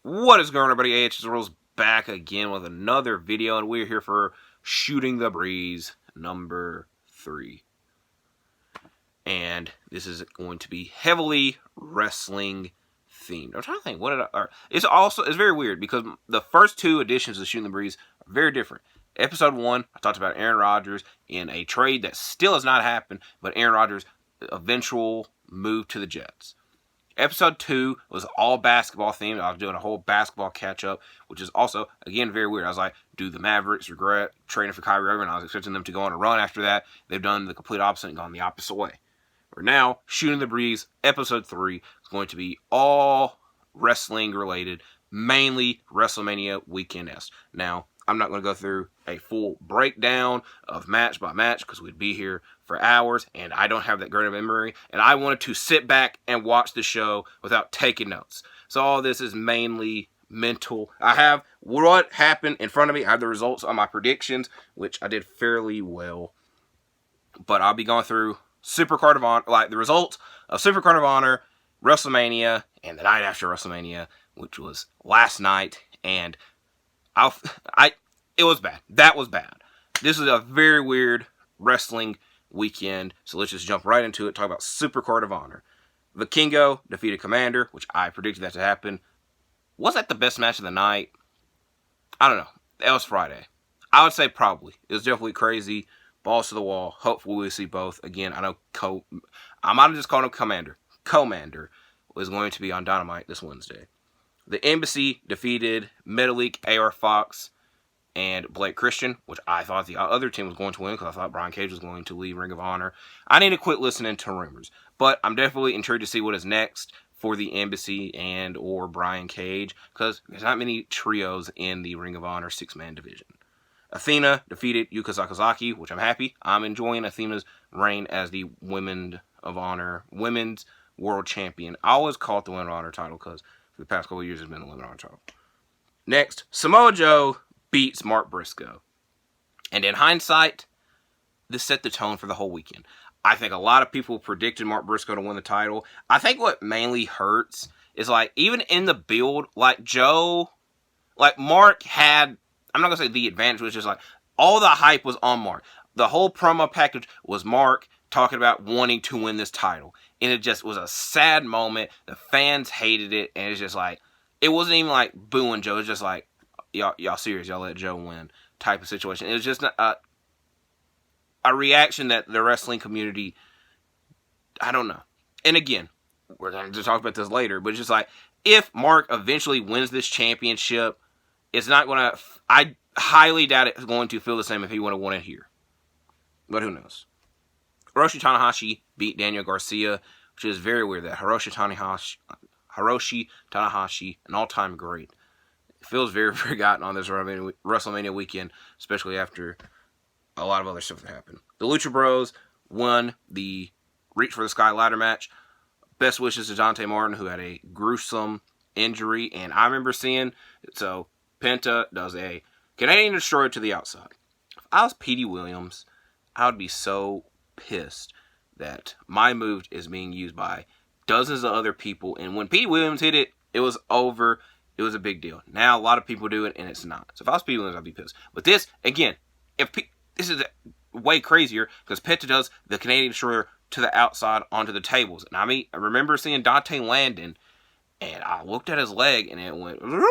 What is going on, everybody? AH's Rules back again with another video, and we're here for Shooting the Breeze number 3. And this is going to be heavily wrestling themed. I'm trying to think, it's very weird because the first two editions of Shooting the Breeze are very different. Episode 1, I talked about Aaron Rodgers in a trade that still has not happened, but Aaron Rodgers' eventual move to the Jets. Episode 2 was all basketball themed. I was doing a whole basketball catch-up, which is also, again, very weird. I was like, do the Mavericks regret trading for Kyrie Irving? I was expecting them to go on a run after that. They've done the complete opposite and gone the opposite way. Or now, Shooting the Breeze, Episode 3 is going to be all wrestling-related, mainly WrestleMania weekend-esque. Now, I'm not going to go through a full breakdown of match by match because we'd be here for hours, and I don't have that great of memory, and I wanted to sit back and watch the show without taking notes. So all this is mainly mental. I have what happened in front of me. I have the results on my predictions, which I did fairly well. But I'll be going through Supercard of Honor, like the results of Supercard of Honor, WrestleMania, and the night after WrestleMania, which was last night, and it was bad. That was bad. This is a very weird wrestling weekend, so let's just jump right into it. Talk about Supercard of Honor. Vikingo defeated Commander, which I predicted that to happen. Was that the best match of the night? I don't know. That was Friday. I would say probably. It was definitely crazy. Balls to the wall. Hopefully we'll see both. Again, I know I might have just called him Commander. Commander was going to be on Dynamite this Wednesday. The Embassy defeated Metalik, AR Fox, and Blake Christian, which I thought the other team was going to win because I thought Brian Cage was going to leave Ring of Honor. I need to quit listening to rumors, but I'm definitely intrigued to see what is next for the Embassy and or Brian Cage because there's not many trios in the Ring of Honor 6-man division. Athena defeated Yuka Sakazaki, which I'm happy. I'm enjoying Athena's reign as the Women's World Champion. I always call it the Women's Honor title because for the past couple of years it's been the Women's Honor title. Next, Samoa Joe beats Mark Briscoe. And in hindsight, this set the tone for the whole weekend. I think a lot of people predicted Mark Briscoe to win the title. I think what mainly hurts is, like, even in the build, like, Mark had, I'm not going to say the advantage, was just like, all the hype was on Mark. The whole promo package was Mark talking about wanting to win this title. And it just was a sad moment. The fans hated it. And it's just like, it wasn't even like booing Joe. It was just like, y'all serious, y'all let Joe win type of situation. It was just a reaction that the wrestling community, I don't know. And again, we're going to talk about this later, but it's just like, if Mark eventually wins this championship, it's not going to, I highly doubt it's going to feel the same if he would have won it here. But who knows? Hiroshi Tanahashi beat Daniel Garcia, which is very weird that Hiroshi Tanahashi, an all-time great, feels very forgotten on this WrestleMania weekend, especially after a lot of other stuff that happened. The Lucha Bros won the Reach for the Sky ladder match. Best wishes to Dante Martin, who had a gruesome injury. And I remember seeing, so Penta does a Canadian Destroyer to the outside. If I was Petey Williams, I would be so pissed that my move is being used by dozens of other people. And when Petey Williams hit it, it was over. It was a big deal. Now, a lot of people do it, and it's not. So if I was Petey Williams, I'd be pissed. But this, again, this is way crazier because Penta does the Canadian Destroyer to the outside onto the tables. And I remember seeing Dante Landon, and I looked at his leg, and it went, and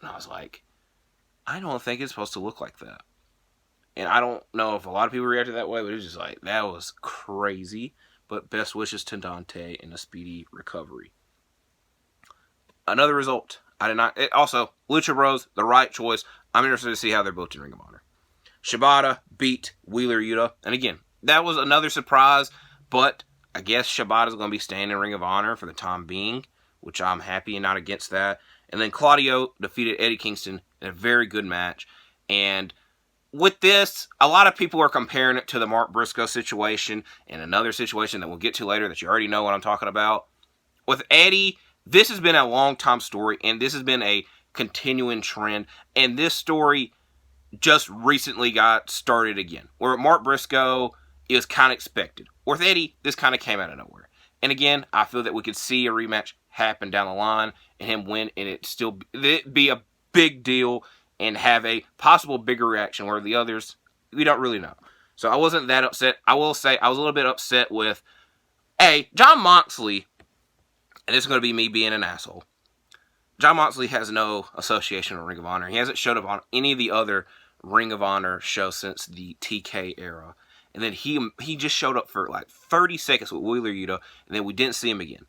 I was like, I don't think it's supposed to look like that. And I don't know if a lot of people reacted that way, but it was just like, that was crazy. But best wishes to Dante and a speedy recovery. Another result. Also, Lucha Bros, the right choice. I'm interested to see how they're booked in Ring of Honor. Shibata beat Wheeler Yuta. And again, that was another surprise, but I guess Shibata's going to be staying in Ring of Honor for the time being, which I'm happy and not against that. And then Claudio defeated Eddie Kingston in a very good match. And with this, a lot of people are comparing it to the Mark Briscoe situation and another situation that we'll get to later that you already know what I'm talking about. With Eddie, this has been a long-time story, and this has been a continuing trend. And this story just recently got started again. Where Mark Briscoe, it was kind of expected. With Eddie, this kind of came out of nowhere. And again, I feel that we could see a rematch happen down the line and him win, and it'd be a big deal and have a possible bigger reaction where the others, we don't really know. So I wasn't that upset. I will say I was a little bit upset with, Jon Moxley, and this is going to be me being an asshole. Jon Moxley has no association with Ring of Honor. He hasn't showed up on any of the other Ring of Honor shows since the TK era. And then he just showed up for like 30 seconds with Wheeler Yuta, and then we didn't see him again.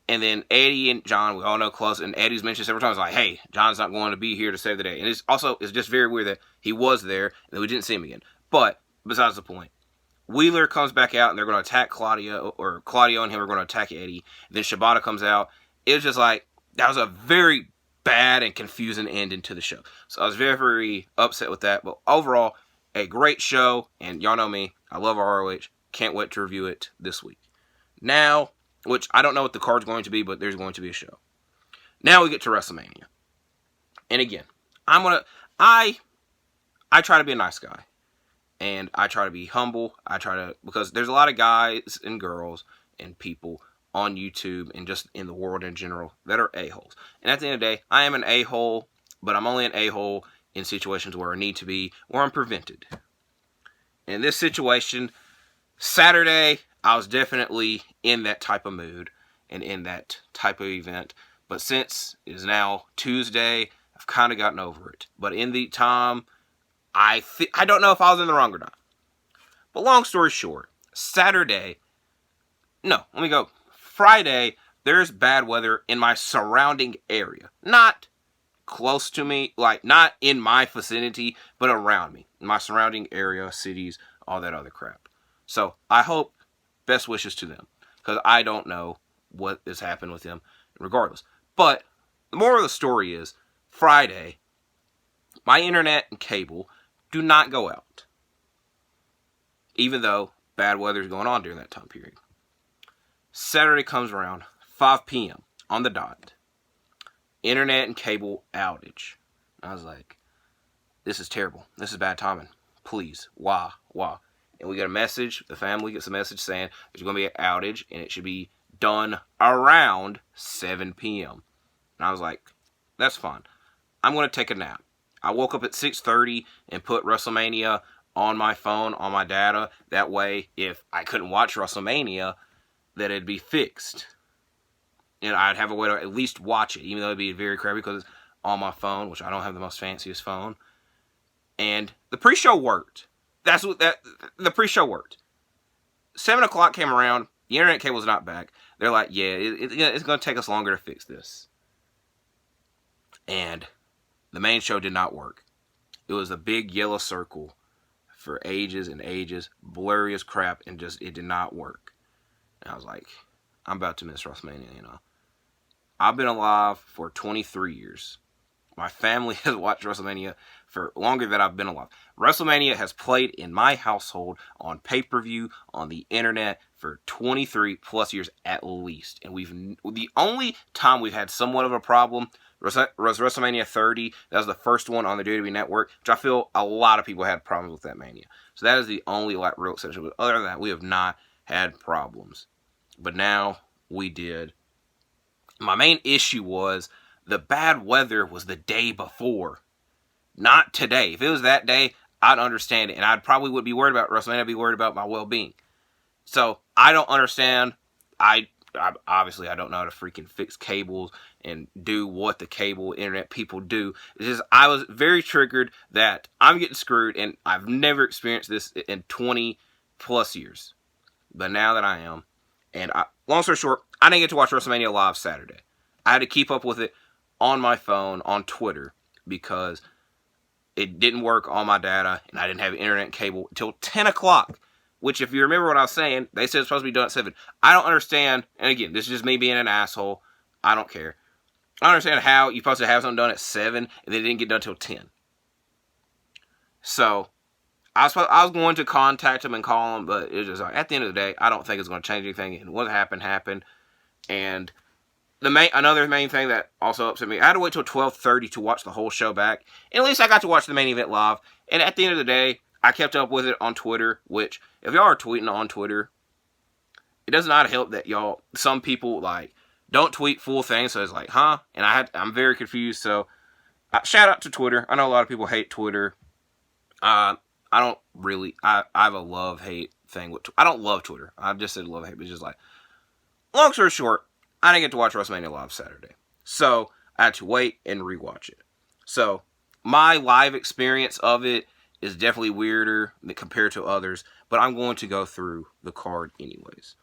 And then Eddie and John, we all know close, and Eddie's mentioned several times, like, hey, John's not going to be here to save the day. And it's just very weird that he was there, and then we didn't see him again. But, besides the point, Wheeler comes back out, and they're going to attack Claudio, or Claudio and him are going to attack Eddie. And then Shibata comes out. It was just like, that was a very bad and confusing ending to the show. So I was very, very upset with that. But overall, a great show, and y'all know me, I love ROH. Can't wait to review it this week. Now, which I don't know what the card's going to be, but there's going to be a show. Now we get to WrestleMania. And again, I try to be a nice guy. And I try to be humble. Because there's a lot of guys and girls and people on YouTube and just in the world in general that are a-holes. And at the end of the day, I am an a-hole, but I'm only an a-hole in situations where I need to be, or I'm prevented. In this situation, Saturday, I was definitely in that type of mood and in that type of event. But since it is now Tuesday, I've kind of gotten over it. But in the time, I don't know if I was in the wrong or not. But long story short, Friday, there's bad weather in my surrounding area. Not close to me, like not in my vicinity, but around me. In my surrounding area, cities, all that other crap. So I hope, best wishes to them, because I don't know what has happened with them regardless. But the moral of the story is, Friday, my internet and cable do not go out. Even though bad weather is going on during that time period. Saturday comes around, 5 p.m. on the dot. Internet and cable outage. I was like, this is terrible. This is bad timing. Please, why? And we get a message, the family gets a message saying there's going to be an outage and it should be done around 7 p.m. And I was like, that's fine. I'm going to take a nap. I woke up at 6:30 and put WrestleMania on my phone, on my data. That way, if I couldn't watch WrestleMania, that it'd be fixed. And I'd have a way to at least watch it, even though it'd be very crappy because it's on my phone, which I don't have the most fanciest phone. And the pre-show worked. The pre-show worked. 7 o'clock came around. The internet cable's not back. They're like, yeah, it's going to take us longer to fix this. And the main show did not work. It was a big yellow circle for ages and ages, blurry as crap, and just, it did not work. And I was like, I'm about to miss WrestleMania, you know. I've been alive for 23 years. My family has watched WrestleMania for longer than I've been alive. WrestleMania has played in my household on pay-per-view, on the internet, for 23 plus years at least. And the only time we've had somewhat of a problem was WrestleMania 30. That was the first one on the WWE Network, which I feel a lot of people had problems with that Mania. So that is the only real exception. But other than that, we have not had problems. But now we did. My main issue was the bad weather was the day before, not today. If it was that day, I'd understand it, and I probably would be worried about WrestleMania. I'd be worried about my well-being. So I don't understand. Obviously I don't know how to freaking fix cables and do what the cable internet people do. It's just I was very triggered that I'm getting screwed, and I've never experienced this in 20 plus years. But now that I am, and long story short, I didn't get to watch WrestleMania live Saturday. I had to keep up with it on my phone, on Twitter, because it didn't work on my data, and I didn't have internet cable until 10 o'clock. Which, if you remember what I was saying, they said it's supposed to be done at 7. I don't understand, and again, this is just me being an asshole. I don't care. I don't understand how you're supposed to have something done at 7, and then it didn't get done until 10. So, I was going to contact them and call them, but it was just like, at the end of the day, I don't think it's going to change anything. And what happened. And another main thing that also upset me, I had to wait till 12:30 to watch the whole show back. And at least I got to watch the main event live. And at the end of the day, I kept up with it on Twitter, which, if y'all are tweeting on Twitter, it does not help that some people, don't tweet full things. So it's like, huh? And I'm very confused. So shout out to Twitter. I know a lot of people hate Twitter. I don't really. I have a love-hate thing with. I don't love Twitter. I just said love-hate, but it's just like. Long story short, I didn't get to watch WrestleMania live Saturday, so I had to wait and rewatch it. So my live experience of it is definitely weirder compared to others, but I'm going to go through the card anyways.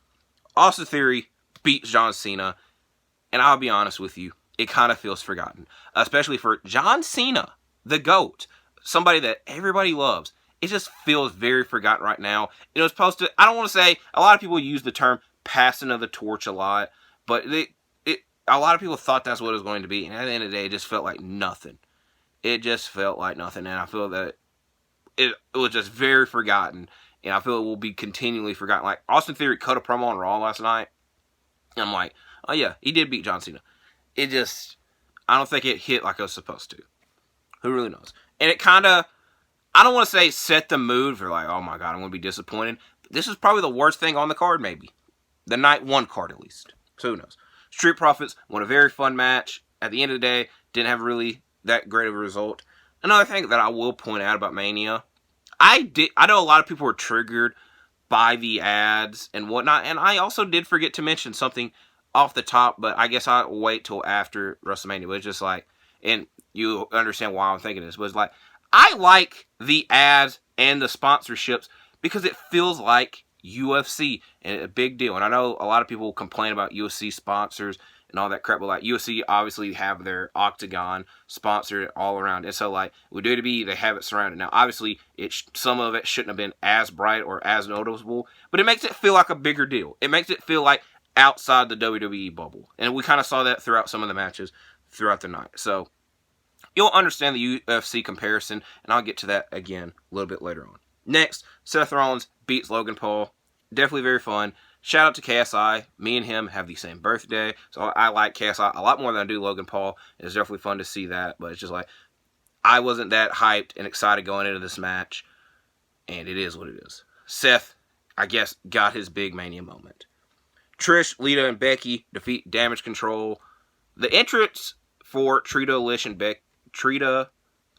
Austin Theory beats John Cena, and I'll be honest with you, it kind of feels forgotten, especially for John Cena, the GOAT, somebody that everybody loves. It just feels very forgotten right now. It was supposed to, I don't want to say, a lot of people use the term passing of the torch a lot, but a lot of people thought that's what it was going to be, and at the end of the day, it just felt like nothing. It just felt like nothing, and I feel that it was just very forgotten, and I feel it will be continually forgotten. Like, Austin Theory cut a promo on Raw last night, and I'm like, oh yeah, he did beat John Cena. It just, I don't think it hit like it was supposed to. Who really knows? And it kind of, I don't want to say set the mood for like, oh my god, I'm going to be disappointed. But this is probably the worst thing on the card, maybe. The night one card, at least. So who knows? Street Profits won a very fun match. At the end of the day, didn't have really that great of a result. Another thing that I will point out about Mania, I know a lot of people were triggered by the ads and whatnot, and I also did forget to mention something off the top, but I guess I'll wait till after WrestleMania. But it's just like, and you understand why I'm thinking this, but it's like, I like the ads and the sponsorships because it feels like UFC, and a big deal. And I know a lot of people complain about UFC sponsors and all that crap, but like UFC obviously have their Octagon sponsored all around. And so like with WWE, they have it surrounded. Now obviously some of it shouldn't have been as bright or as noticeable, but it makes it feel like a bigger deal. It makes it feel like outside the WWE bubble. And we kind of saw that throughout some of the matches throughout the night. So you'll understand the UFC comparison, and I'll get to that again a little bit later on. Next, Seth Rollins beats Logan Paul. Definitely very fun. Shout out to KSI. Me and him have the same birthday, so I like KSI a lot more than I do Logan Paul. It's definitely fun to see that, but it's just like, I wasn't that hyped and excited going into this match, and it is what it is. Seth, I guess, got his big Mania moment. Trish, Lita, and Becky defeat Damage Control. The entrance for Trita, Lish, and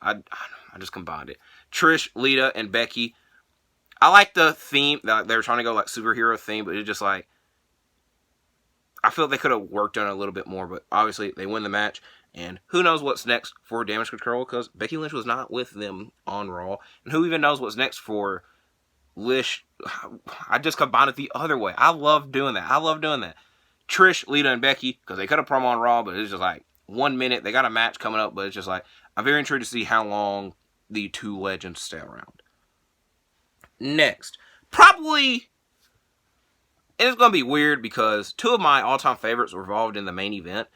I just combined it. Trish, Lita, and Becky. I like the theme. They were trying to go like superhero theme, but it's just like, I feel like they could have worked on it a little bit more, but obviously they win the match. And who knows what's next for Damage Control, because Becky Lynch was not with them on Raw. And who even knows what's next for Lish? I just combined it the other way. I love doing that. Trish, Lita, and Becky, because they cut a promo on Raw, but it's just like 1 minute. They got a match coming up, but it's just like, I'm very intrigued to see how long the two legends stay around. Next, probably, and it's going to be weird because two of my all-time favorites were involved in the main event.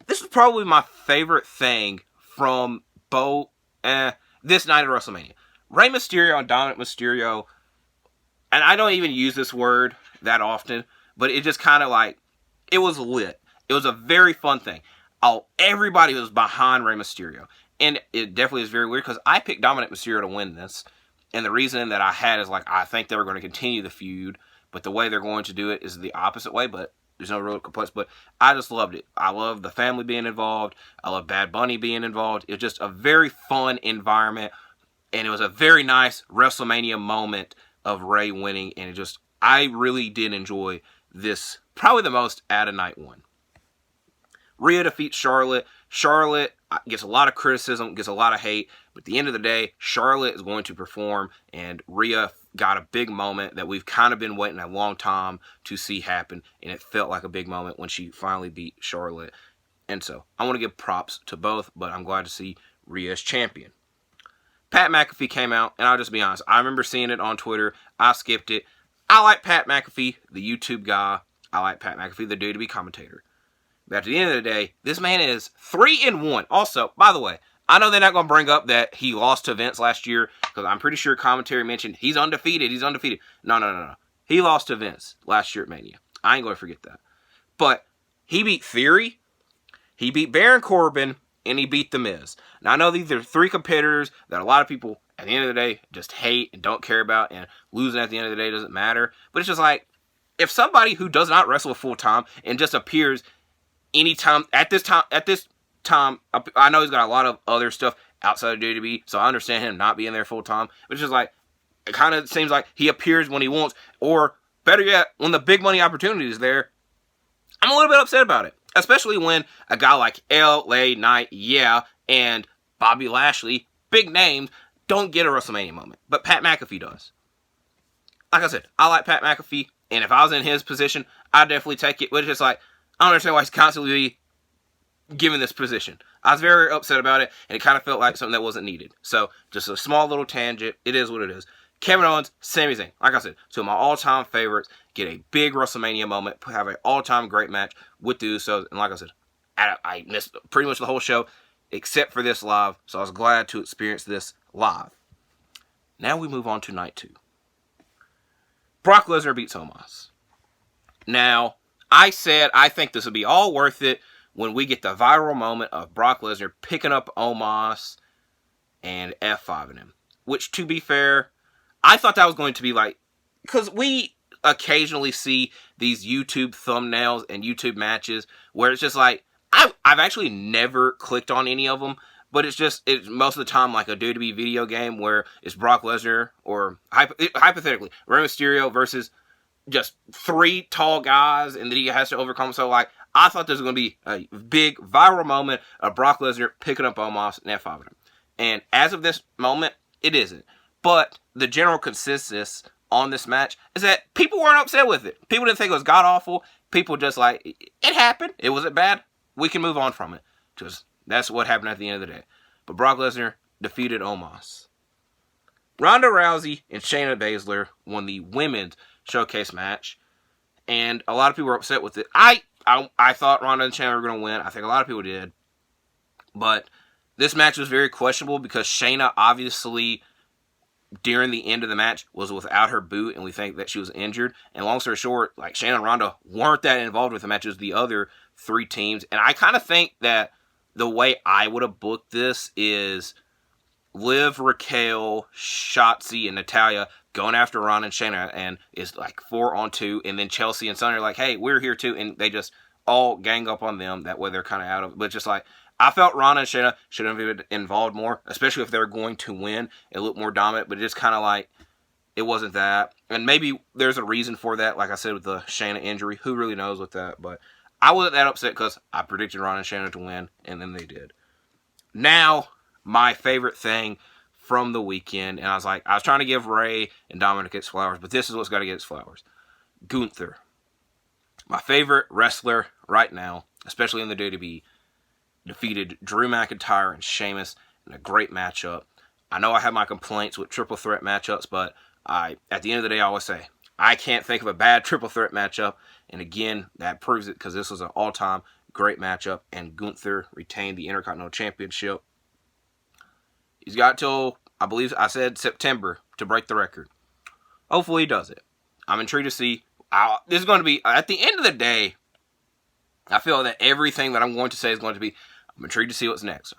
This is probably my favorite thing from this night at WrestleMania. Rey Mysterio and Dominic Mysterio, and I don't even use this word that often, but it just kind of like, it was lit. It was a very fun thing. Everybody was behind Rey Mysterio. And it definitely is very weird because I picked Dominic Mysterio to win this. And the reason that I had is like, I think they were going to continue the feud, but the way they're going to do it is the opposite way, but there's no real complaints. But I just loved it. I love the family being involved. I love Bad Bunny being involved. It was just a very fun environment. And it was a very nice WrestleMania moment of Rey winning. And I really did enjoy this, probably the most out of night one. Rhea defeats Charlotte. Charlotte gets a lot of criticism, gets a lot of hate, but at the end of the day, Charlotte is going to perform, and Rhea got a big moment that we've kind of been waiting a long time to see happen, and it felt like a big moment when she finally beat Charlotte. And so, I want to give props to both, but I'm glad to see Rhea as champion. Pat McAfee came out, and I'll just be honest, I remember seeing it on Twitter. I skipped it. I like Pat McAfee, the YouTube guy. I like Pat McAfee, the WWE commentator. But at the end of the day, this man is 3-1. Also, by the way, I know they're not going to bring up that he lost to Vince last year, because I'm pretty sure commentary mentioned he's undefeated. No. He lost to Vince last year at Mania. I ain't going to forget that. But he beat Theory, he beat Baron Corbin, and he beat The Miz. Now, I know these are three competitors that a lot of people, at the end of the day, just hate and don't care about, and losing at the end of the day doesn't matter. But it's just like, if somebody who does not wrestle full-time and just appears anytime at this time, I know he's got a lot of other stuff outside of WWE, so I understand him not being there full time. But it's just like, it kind of seems like he appears when he wants, or better yet, when the big money opportunity is there. I'm a little bit upset about it, especially when a guy like LA Knight, and Bobby Lashley, big names, don't get a WrestleMania moment, but Pat McAfee does. Like I said, I like Pat McAfee, and if I was in his position, I'd definitely take it. But it's just like, I don't understand why he's constantly given this position. I was very upset about it, and it kind of felt like something that wasn't needed. So, just a small little tangent. It is what it is. Kevin Owens, Sami Zayn. Like I said, two of my all-time favorites. Get a big WrestleMania moment. Have an all-time great match with the Usos. And like I said, I missed pretty much the whole show, except for this live. So I was glad to experience this live. Now we move on to night 2. Brock Lesnar beats Omos. Now, I said I think this would be all worth it when we get the viral moment of Brock Lesnar picking up Omos and F5ing him. Which, to be fair, I thought that was going to be like, because we occasionally see these YouTube thumbnails and YouTube matches where it's just like, I've actually never clicked on any of them, but it's most of the time like a WWE video game where it's Brock Lesnar or hypothetically Rey Mysterio versus just 3 tall guys and then he has to overcome. So like, I thought this was going to be a big viral moment of Brock Lesnar picking up Omos and F5ing him. And as of this moment, it isn't. But the general consensus on this match is that people weren't upset with it. People didn't think it was god-awful. People just like, it happened. It wasn't bad. We can move on from it. Because that's what happened at the end of the day. But Brock Lesnar defeated Omos. Ronda Rousey and Shayna Baszler won the women's showcase match. And a lot of people were upset with it. I thought Ronda and Shayna were going to win. I think a lot of people did. But this match was very questionable because Shayna obviously, during the end of the match, was without her boot, and we think that she was injured. And long story short, like, Shayna and Ronda weren't that involved with the match as the other 3 teams. And I kind of think that the way I would have booked this is Liv, Raquel, Shotzi, and Natalya going after Ronda and Shayna, and it's like 4-on-2, and then Chelsea and Sonny are like, hey, we're here too, and they just all gang up on them. That way they're kind of out of it. But just like, I felt Ronda and Shayna should have been involved more, especially if they're going to win and look more dominant, but it just kind of like, it wasn't that. And maybe there's a reason for that, like I said, with the Shayna injury. Who really knows with that? But I wasn't that upset because I predicted Ronda and Shayna to win, and then they did. Now, my favorite thing from the weekend, and I was trying to give Ray and Dominic its flowers, but this is what's got to get its flowers. Gunther, my favorite wrestler right now, especially in the WWE, defeated Drew McIntyre and Sheamus in a great matchup. I know I have my complaints with triple threat matchups, but at the end of the day, I always say, I can't think of a bad triple threat matchup. And again, that proves it because this was an all-time great matchup, and Gunther retained the Intercontinental Championship. He's got till, I believe I said September to break the record. Hopefully he does it. I'm intrigued to see. This is going to be, at the end of the day, I feel that everything that I'm going to say is going to be, I'm intrigued to see what's next.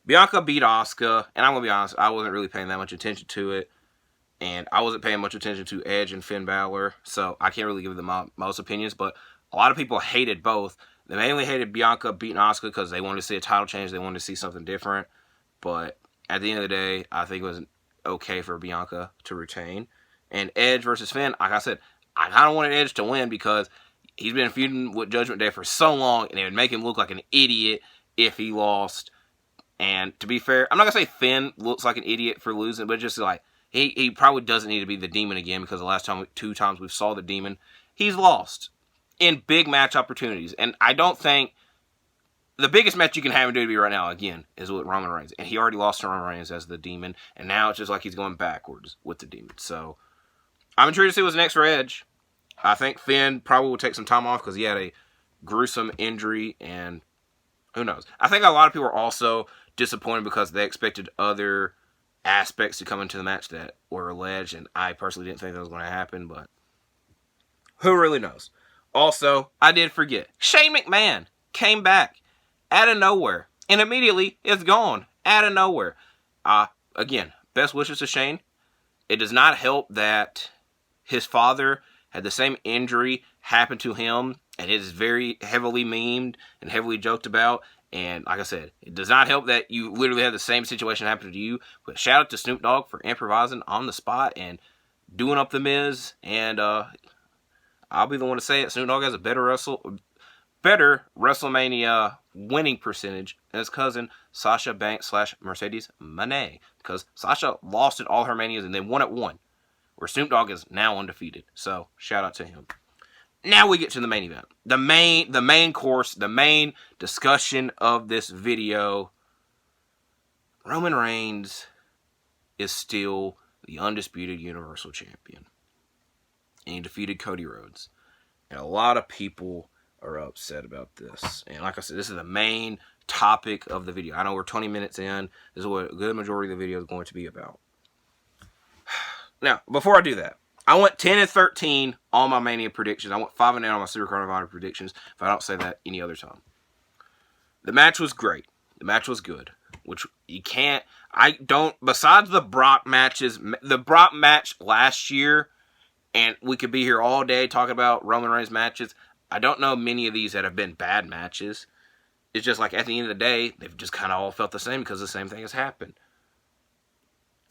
Bianca beat Asuka, and I'm going to be honest, I wasn't really paying that much attention to it. And I wasn't paying much attention to Edge and Finn Balor, so I can't really give them most opinions. But a lot of people hated both. They mainly hated Bianca beating Asuka because they wanted to see a title change. They wanted to see something different. But at the end of the day, I think it was okay for Bianca to retain. And Edge versus Finn, like I said, I kind of wanted Edge to win because he's been feuding with Judgment Day for so long, and it would make him look like an idiot if he lost. And to be fair, I'm not going to say Finn looks like an idiot for losing, but just like, he probably doesn't need to be the Demon again because the last 2 times we saw the Demon, he's lost in big match opportunities. And I don't think the biggest match you can have in WWE right now, again, is with Roman Reigns. And he already lost to Roman Reigns as the Demon, and now it's just like he's going backwards with the Demon. So I'm intrigued to see what's next for Edge. I think Finn probably will take some time off because he had a gruesome injury, and who knows. I think a lot of people are also disappointed because they expected other aspects to come into the match that were alleged, and I personally didn't think that was going to happen, but who really knows. Also, I did forget, Shane McMahon came back out of nowhere, and immediately it's gone out of nowhere. Again, best wishes to Shane. It does not help that his father had the same injury happen to him And it is very heavily memed and heavily joked about. And like I said, it does not help that you literally have the same situation happen to you. But shout out to Snoop Dogg for improvising on the spot and doing up the Miz. And I'll be the one to say it. Snoop Dogg has a better WrestleMania winning percentage than his cousin Sasha Banks / Mercedes Moné. Because Sasha lost at all her Manias and then won at one. Where Snoop Dogg is now undefeated. So shout out to him. Now we get to the main event. The main course, the main discussion of this video. Roman Reigns is still the undisputed Universal Champion. And he defeated Cody Rhodes. And a lot of people are upset about this. And like I said, this is the main topic of the video. I know we're 20 minutes in. This is what a good majority of the video is going to be about. Now, before I do that, I went 10-13 on my Mania predictions. I went 5-8 on my Supercard of Honor predictions, if I don't say that any other time. The match was great. The match was good. Which you can't... Besides the Brock matches... The Brock match last year, and we could be here all day talking about Roman Reigns matches, I don't know many of these that have been bad matches. It's just like, at the end of the day, they've just kind of all felt the same because the same thing has happened.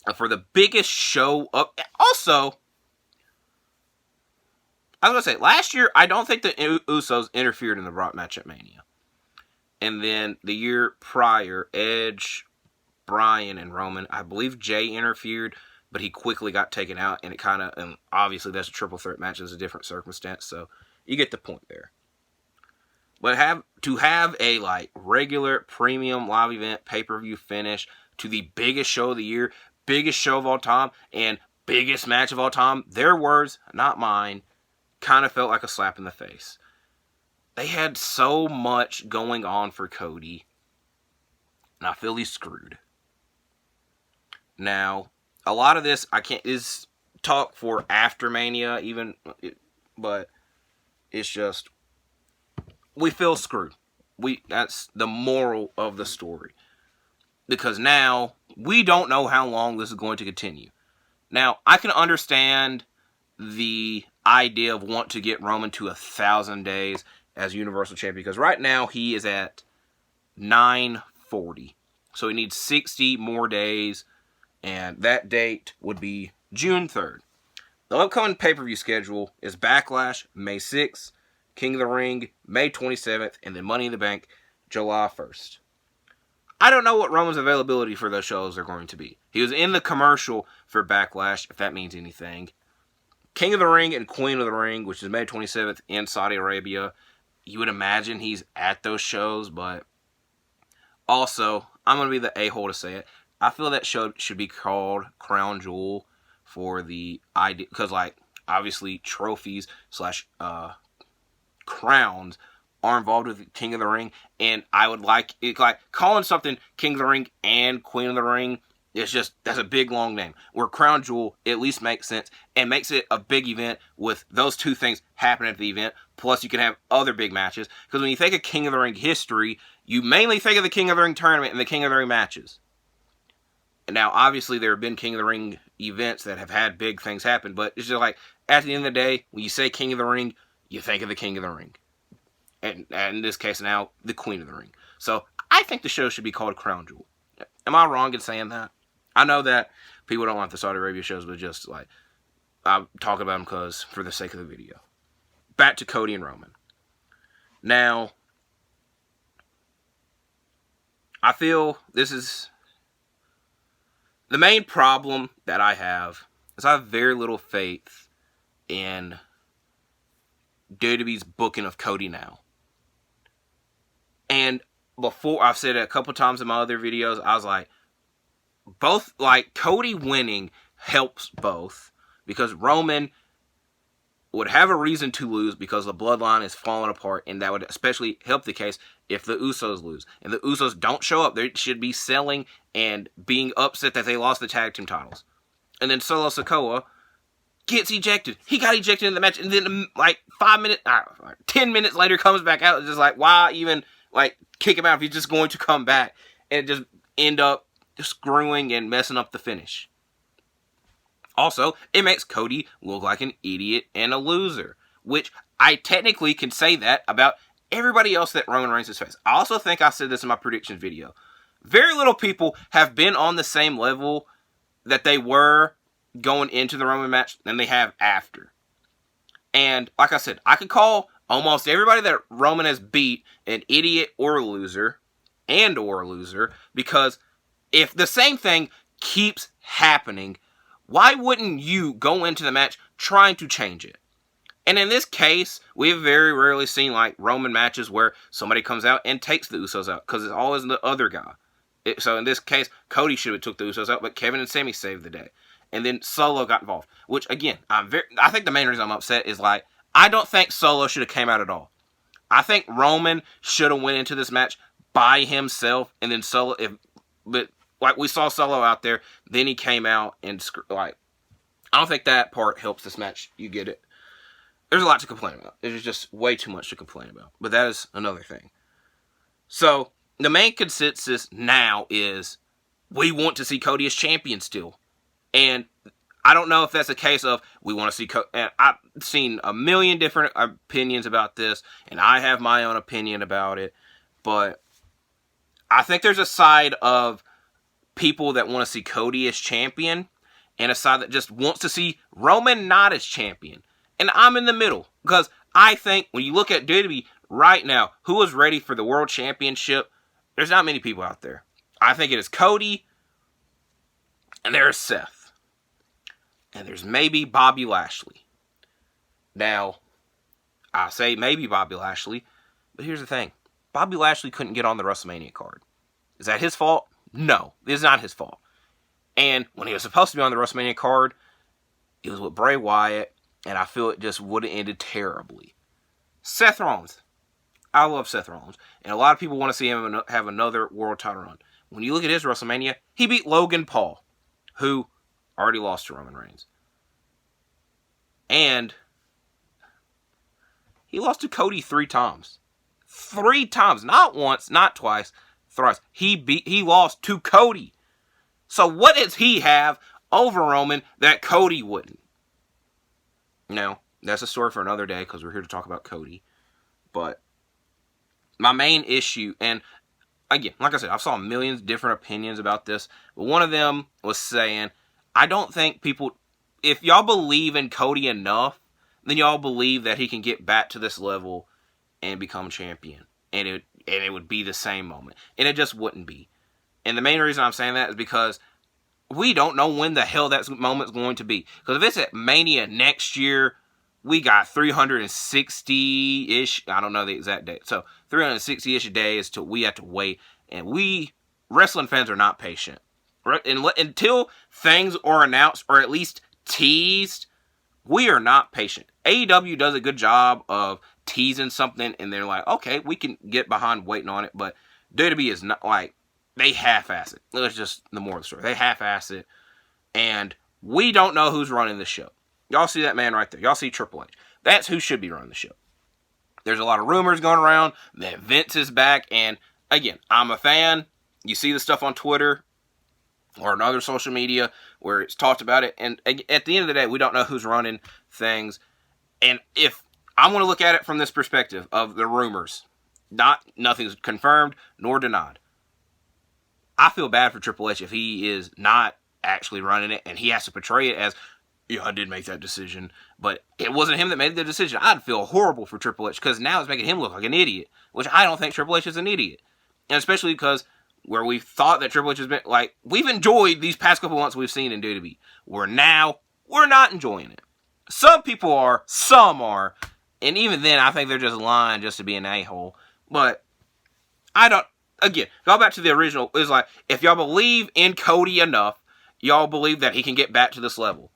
And for the biggest show up... Also... I was going to say, last year, I don't think the Usos interfered in the Brock match at Mania. And then the year prior, Edge, Bryan, and Roman, I believe Jay interfered, but he quickly got taken out, and and obviously that's a triple threat match, it's a different circumstance, so you get the point there. But to have a regular premium live event pay-per-view finish to the biggest show of the year, biggest show of all time, and biggest match of all time, their words, not mine, kind of felt like a slap in the face. They had so much going on for Cody, and I feel he's screwed. Now, a lot of this is talk for after Mania, but it's just, we feel screwed. That's the moral of the story. Because now, we don't know how long this is going to continue. Now, I can understand the idea of want to get Roman to 1,000 days as Universal Champion, because right now he is at 940. So he needs 60 more days, and that date would be June 3rd. The upcoming pay-per-view schedule is Backlash, May 6th, King of the Ring, May 27th, and then Money in the Bank, July 1st. I don't know what Roman's availability for those shows are going to be. He was in the commercial for Backlash, if that means anything. King of the Ring and Queen of the Ring, which is May 27th in Saudi Arabia. You would imagine he's at those shows, but also, I'm going to be the a-hole to say it. I feel that show should be called Crown Jewel for the idea, because obviously trophies / crowns are involved with King of the Ring, and I would like calling something King of the Ring and Queen of the Ring. That's a big, long name. Where Crown Jewel at least makes sense and makes it a big event with those two things happening at the event. Plus, you can have other big matches. Because when you think of King of the Ring history, you mainly think of the King of the Ring tournament and the King of the Ring matches. And now, obviously, there have been King of the Ring events that have had big things happen. But it's just at the end of the day, when you say King of the Ring, you think of the King of the Ring. And in this case now, the Queen of the Ring. So, I think the show should be called Crown Jewel. Am I wrong in saying that? I know that people don't like the Saudi Arabia shows, but just I'm talking about them for the sake of the video. Back to Cody and Roman. Now, I feel this is the main problem that I have is I have very little faith in WWE's booking of Cody now. And before, I've said it a couple times in my other videos, I was Cody winning helps both, because Roman would have a reason to lose because the bloodline is falling apart, and that would especially help the case if the Usos lose. And the Usos don't show up. They should be selling and being upset that they lost the tag team titles. And then Solo Sikoa gets ejected. He got ejected in the match, and then 10 minutes later comes back out. It's just why even kick him out if he's just going to come back? And it just end up screwing and messing up the finish. Also, it makes Cody look like an idiot and a loser, which I technically can say that about everybody else that Roman Reigns has faced. I also think I said this in my predictions video. Very little people have been on the same level that they were going into the Roman match than they have after. And like I said, I could call almost everybody that Roman has beat an idiot or a loser, because if the same thing keeps happening, why wouldn't you go into the match trying to change it? And in this case, we've very rarely seen like Roman matches where somebody comes out and takes the Usos out, because it's always the other guy. So in this case, Cody should have took the Usos out, but Kevin and Sami saved the day. And then Solo got involved, which again, I think the main reason I'm upset is like, I don't think Solo should have came out at all. I think Roman should have went into this match by himself, and then but like we saw Solo out there, then he came out and I don't think that part helps this match. You get it? There's a lot to complain about. There's just way too much to complain about. But that is another thing. So, the main consensus now is we want to see Cody as champion still. And I don't know if that's a case of we want to see Cody. And I've seen a million different opinions about this, and I have my own opinion about it. But I think there's a side of people that want to see Cody as champion, and a side that just wants to see Roman not as champion. And I'm in the middle, because I think when you look at WWE right now, who is ready for the World Championship, there's not many people out there. I think it is Cody, and there's Seth, and there's maybe Bobby Lashley. Now, I say maybe Bobby Lashley, but here's the thing. Bobby Lashley couldn't get on the WrestleMania card. Is that his fault? No, it is not his fault. And when he was supposed to be on the WrestleMania card, it was with Bray Wyatt, and I feel it just would have ended terribly. Seth Rollins. I love Seth Rollins. And a lot of people want to see him have another world title run. When you look at his WrestleMania, he beat Logan Paul, who already lost to Roman Reigns. And he lost to Cody 3 times. 3 times. Not once, not twice, thrice. He lost to Cody. So what does he have over Roman that Cody wouldn't? Now, that's a story for another day, because we're here to talk about Cody. But my main issue, and again, like I said, I've saw millions of different opinions about this, but one of them was saying, I don't think people, if y'all believe in Cody enough, then y'all believe that he can get back to this level and become champion. And it would be the same moment. And it just wouldn't be. And the main reason I'm saying that is because we don't know when the hell that moment's going to be. Because if it's at Mania next year, we got 360-ish, I don't know the exact date, so 360-ish days till we have to wait. And we, wrestling fans, are not patient. Until things are announced, or at least teased, we are not patient. AEW does a good job of teasing something, and they're like, okay, we can get behind waiting on it, but WWE is not, like, they half-ass it. That's just the moral of the story. They half-ass it, and we don't know who's running the show. Y'all see that man right there. Y'all see Triple H. That's who should be running the show. There's a lot of rumors going around that Vince is back, and again, I'm a fan. You see the stuff on Twitter or on other social media where it's talked about it, and at the end of the day, we don't know who's running things. And if I want to look at it from this perspective of the rumors, nothing's confirmed nor denied. I feel bad for Triple H if he is not actually running it, and he has to portray it as, yeah, I did make that decision, but it wasn't him that made the decision. I'd feel horrible for Triple H, because now it's making him look like an idiot, which I don't think Triple H is an idiot. And especially because where we thought that Triple H has been, like, we've enjoyed these past couple months we've seen in WWE, where now we're not enjoying it. Some people are, some are, and even then I think they're just lying just to be an a-hole. But I don't, again, go back to the original. It's like, if y'all believe in Cody enough, y'all believe that he can get back to this level.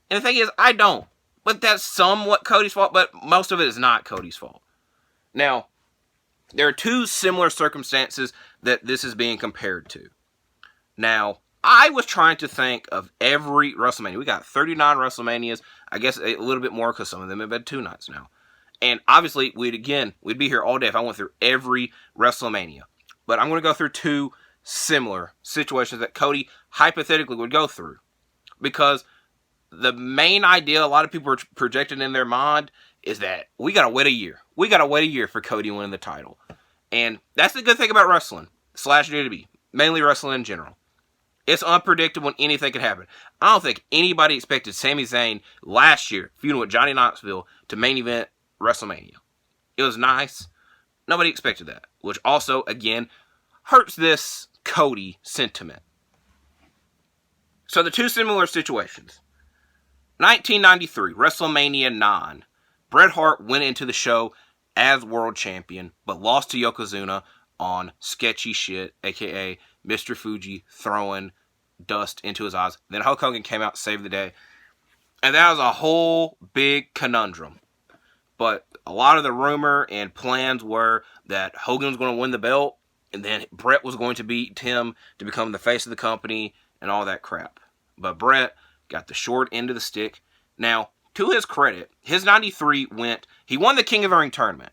And the thing is, I don't. But that's somewhat Cody's fault, but most of it is not Cody's fault. Now, there are 2 similar circumstances that this is being compared to. Now, I was trying to think of every WrestleMania. We got 39 WrestleManias. I guess a little bit more, because some of them have had 2 nights now. And obviously, we'd be here all day if I went through every WrestleMania. But I'm going to go through 2 similar situations that Cody hypothetically would go through. Because the main idea a lot of people are projecting in their mind is that we got to wait a year. We got to wait a year for Cody winning the title. And that's the good thing about wrestling, / WWE, mainly wrestling in general. It's unpredictable and anything can happen. I don't think anybody expected Sami Zayn last year, feuding with Johnny Knoxville, to main event WrestleMania. It was nice. Nobody expected that, which also, again, hurts this Cody sentiment. So the two similar situations. 1993, WrestleMania 9. Bret Hart went into the show as world champion, but lost to Yokozuna on sketchy shit, a.k.a. Mr. Fuji throwing dust into his eyes. Then Hulk Hogan came out and saved the day. And that was a whole big conundrum. But a lot of the rumor and plans were that Hogan was going to win the belt, and then Bret was going to beat him to become the face of the company and all that crap. But Bret got the short end of the stick. Now, to his credit, his 93 he won the King of the Ring tournament,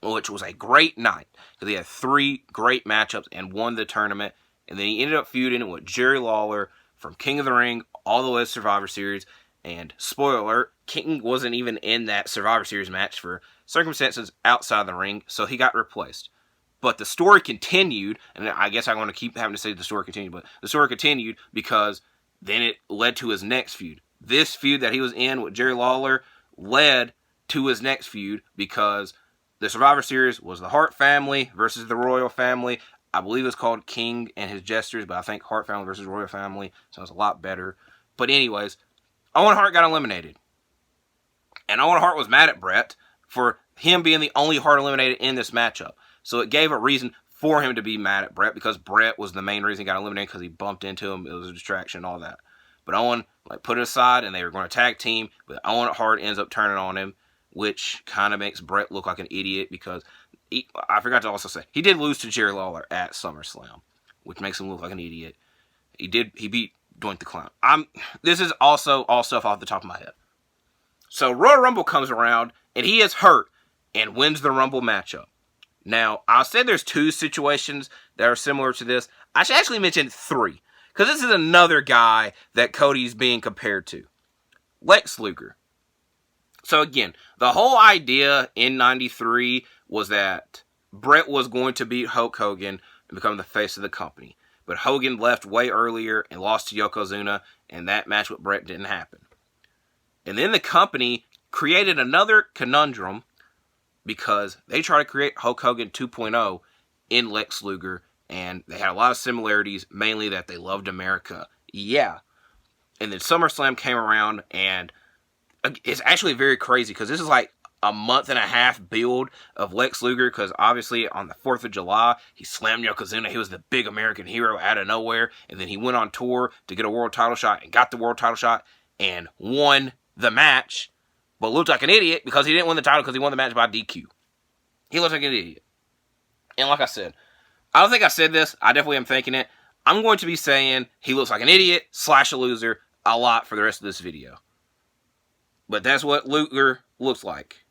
which was a great night, because he had 3 great matchups and won the tournament. And then he ended up feuding with Jerry Lawler from King of the Ring all the way to Survivor Series. And spoiler alert, King wasn't even in that Survivor Series match for circumstances outside the ring, so he got replaced. But the story continued, and I guess I'm going to keep having to say the story continued, but the story continued because then it led to his next feud. This feud that he was in with Jerry Lawler led to his next feud because the Survivor Series was the Hart family versus the Royal family. I believe it's called King and his Jesters, but I think Hart family versus Royal family sounds a lot better. But anyways, Owen Hart got eliminated. And Owen Hart was mad at Bret for him being the only Hart eliminated in this matchup. So it gave a reason for him to be mad at Bret, because Bret was the main reason he got eliminated, because he bumped into him. It was a distraction and all that. But Owen put it aside, and they were going to tag team. But Owen Hart ends up turning on him, which kind of makes Bret look like an idiot, because I forgot to also say, he did lose to Jerry Lawler at SummerSlam, which makes him look like an idiot. He beat Doink the Clown. This is also all stuff off the top of my head. So Royal Rumble comes around, and he is hurt and wins the Rumble matchup. Now, I said there's 2 situations that are similar to this. I should actually mention 3, because this is another guy that Cody's being compared to. Lex Luger. So again, the whole idea in 93 was that Bret was going to beat Hulk Hogan and become the face of the company. But Hogan left way earlier and lost to Yokozuna, and that match with Bret didn't happen. And then the company created another conundrum, because they tried to create Hulk Hogan 2.0 in Lex Luger, and they had a lot of similarities, mainly that they loved America. Yeah. And then SummerSlam came around, and it's actually very crazy, because this is like a month and a half build of Lex Luger, because obviously on the 4th of July, he slammed Yokozuna. He was the big American hero out of nowhere, and then he went on tour to get a world title shot, and got the world title shot, and won the match, but looked like an idiot because he didn't win the title, because he won the match by DQ. He looks like an idiot. And like I said, I don't think I said this. I definitely am thinking it. I'm going to be saying he looks like an idiot / a loser a lot for the rest of this video. But that's what Luger looks like.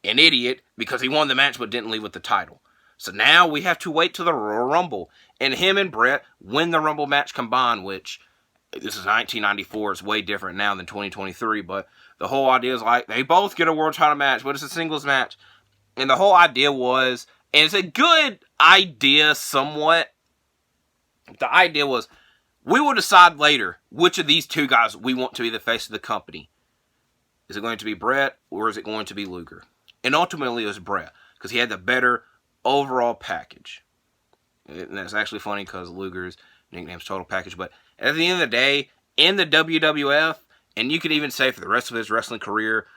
An idiot because he won the match but didn't leave with the title. So now we have to wait till the Royal Rumble. And him and Bret win the Rumble match combined, which this is 1994. It's way different now than 2023. But the whole idea is like they both get a world title match, but it's a singles match. And the whole idea was, and it's a good idea somewhat, the idea was, we will decide later which of these 2 guys we want to be the face of the company. Is it going to be Bret, or is it going to be Luger? And ultimately it was Bret, because he had the better overall package. And that's actually funny, because Luger's nickname's Total Package. But at the end of the day, in the WWF, and you could even say for the rest of his wrestling career,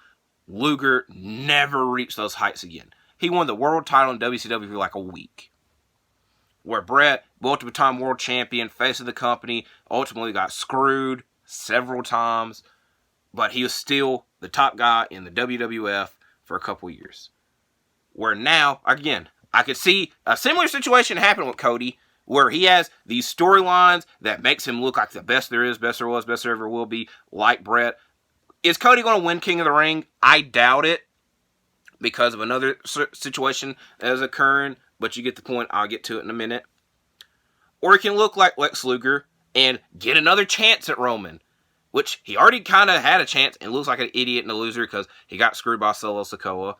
Luger never reached those heights again. He won the world title in WCW for like a week. Where Bret, multiple-time world champion, face of the company, ultimately got screwed several times. But he was still the top guy in the WWF for a couple years. Where now, again, I could see a similar situation happen with Cody, where he has these storylines that makes him look like the best there is, best there was, best there ever will be, like Bret. Is Cody going to win King of the Ring? I doubt it, because of another situation that is occurring, but you get the point. I'll get to it in a minute. Or he can look like Lex Luger and get another chance at Roman. which he already kind of had a chance and looks like an idiot and a loser because he got screwed by Solo Sikoa.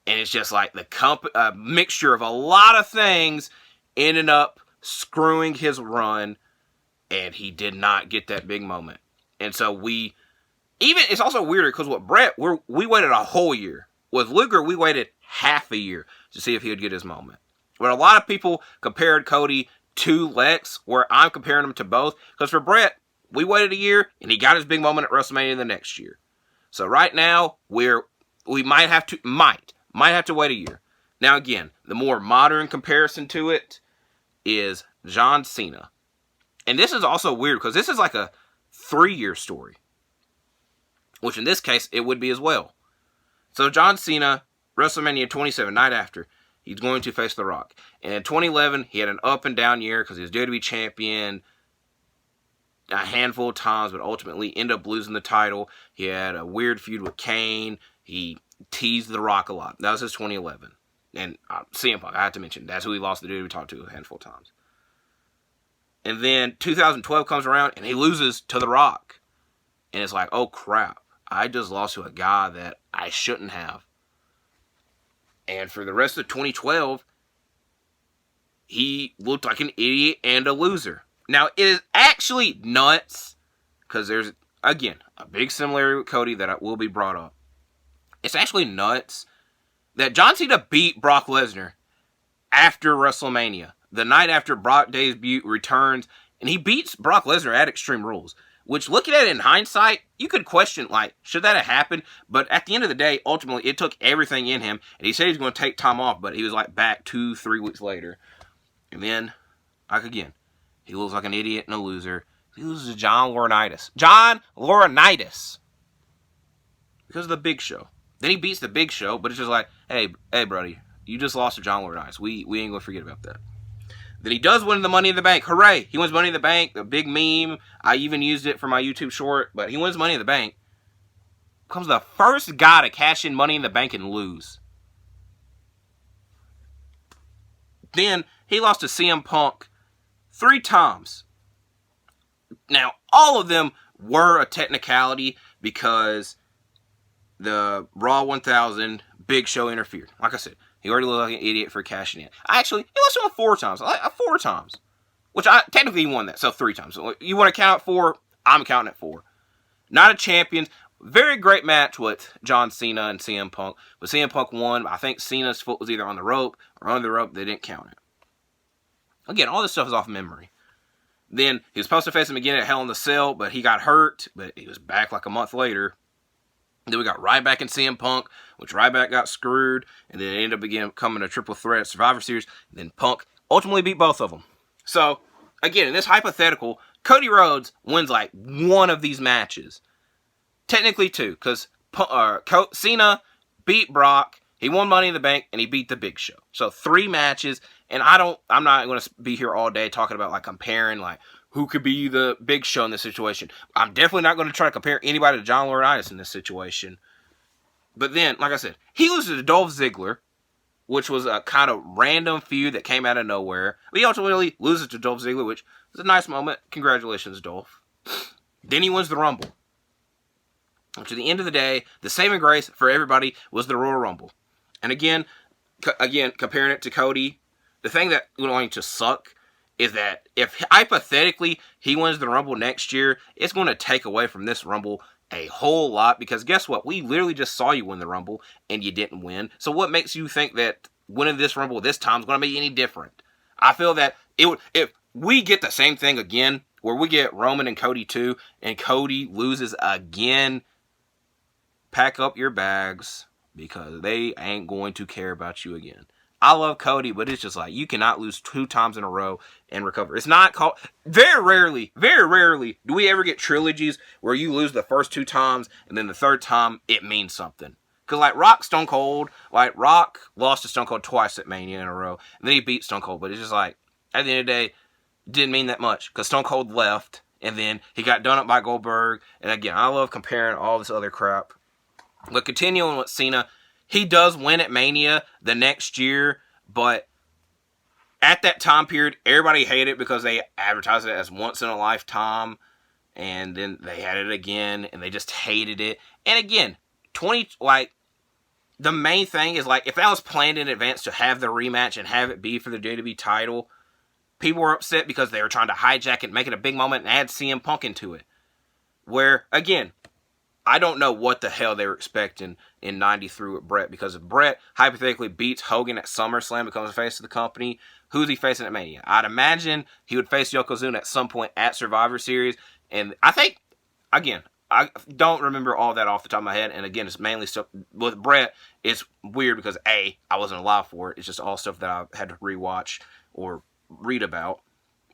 And it's just like the mixture of a lot of things ended up screwing his run, and he did not get that big moment. And so it's also weirder because with Brett, we waited a whole year. With Luger, we waited half a year to see if he would get his moment. But a lot of people compared Cody to Lex, where I'm comparing them to both. Because for Brett, we waited a year, and he got his big moment at WrestleMania the next year. So right now, we might have to wait a year. Now again, the more modern comparison to it is John Cena. And this is also weird because this is like a 3-year story. Which in this case, it would be as well. So John Cena, WrestleMania 27, night after, he's going to face The Rock. And in 2011, he had an up and down year because he was WWE champion a handful of times, but ultimately ended up losing the title. He had a weird feud with Kane. He teased The Rock a lot. That was his 2011. And CM Punk, I have to mention, that's who he lost the WWE talk to a handful of times. And then 2012 comes around, and he loses to The Rock. And it's like, oh crap, I just lost to a guy that I shouldn't have. And for the rest of 2012, he looked like an idiot and a loser. Now, it is actually nuts, because there's, again, a big similarity with Cody that will be brought up. It's actually nuts that John Cena beat Brock Lesnar after WrestleMania. The night after Brock returns, and he beats Brock Lesnar at Extreme Rules. Which, looking at it in hindsight, you could question, like, should that have happened? But at the end of the day, ultimately, it took everything in him. And he said he was going to take time off, but he was, like, back 2-3 weeks later. And then, like, again, he looks like an idiot and a loser. He loses to John Laurinaitis. John Laurinaitis! Because of the Big Show. Then he beats the Big Show, but it's just like, hey, buddy, you just lost to John Laurinaitis. We ain't going to forget about that. Then he does win the Money in the Bank. Hooray! He wins Money in the Bank. The big meme. I even used it for my YouTube short. But he wins Money in the Bank. Becomes the first guy to cash in Money in the Bank and lose. Then he lost to CM Punk 3 times. Now, all of them were a technicality because the Raw 1000 Big Show interfered. Like I said, he already looked like an idiot for cashing in. He lost to him 4 times. 4 times. Which technically he won that, so 3 times. So you want to count at 4? I'm counting at 4. Not a champion. Very great match with John Cena and CM Punk. But CM Punk won. I think Cena's foot was either on the rope or under the rope. They didn't count it. Again, all this stuff is off memory. Then he was supposed to face him again at Hell in the Cell, but he got hurt. But he was back like a month later. Then we got Ryback and CM Punk, which Ryback got screwed, and then it ended up again becoming a triple threat Survivor Series. And then Punk ultimately beat both of them. So, again, in this hypothetical, Cody Rhodes wins like 1 of these matches. Technically 2, because Cena beat Brock, he won Money in the Bank, and he beat the Big Show. So 3 matches, and I'm not going to be here all day talking about like comparing like who could be the Big Show in this situation. I'm definitely not going to try to compare anybody to John Laurinaitis in this situation. But then, like I said, he loses to Dolph Ziggler, which was a kind of random feud that came out of nowhere. But he ultimately loses to Dolph Ziggler, which is a nice moment. Congratulations, Dolph. Then he wins the Rumble. Which at the end of the day, the saving grace for everybody was the Royal Rumble. And again, comparing it to Cody, the thing that is going to suck is that if hypothetically he wins the Rumble next year, it's going to take away from this Rumble a whole lot, because guess what? We literally just saw you win the Rumble and you didn't win. So what makes you think that winning this Rumble this time is going to be any different? I feel that if we get the same thing again, where we get Roman and Cody 2, and Cody loses again, pack up your bags, because they ain't going to care about you again. I love Cody, but it's just like, you cannot lose 2 times in a row and recover. It's not called, very rarely do we ever get trilogies where you lose the first 2 times and then the 3rd time it means something. Because like Stone Cold lost to Stone Cold twice at Mania in a row, and then he beat Stone Cold, but it's just like, at the end of the day, it didn't mean that much, because Stone Cold left, and then he got done up by Goldberg, and again, I love comparing all this other crap. But continuing with Cena, he does win at Mania the next year, but at that time period, everybody hated it because they advertised it as once in a lifetime. And then they had it again, and they just hated it. And again, the main thing is, like, if that was planned in advance to have the rematch and have it be for the WWE title, people were upset because they were trying to hijack it, make it a big moment, and add CM Punk into it. Where, again, I don't know what the hell they were expecting in 93 with Brett, because if Brett hypothetically beats Hogan at SummerSlam, becomes the face of the company, who's he facing at Mania? I'd imagine he would face Yokozuna at some point at Survivor Series, and I think, again, I don't remember all that off the top of my head, and again, it's mainly stuff with Brett. It's weird because I wasn't alive for it. It's just all stuff that I had to rewatch or read about.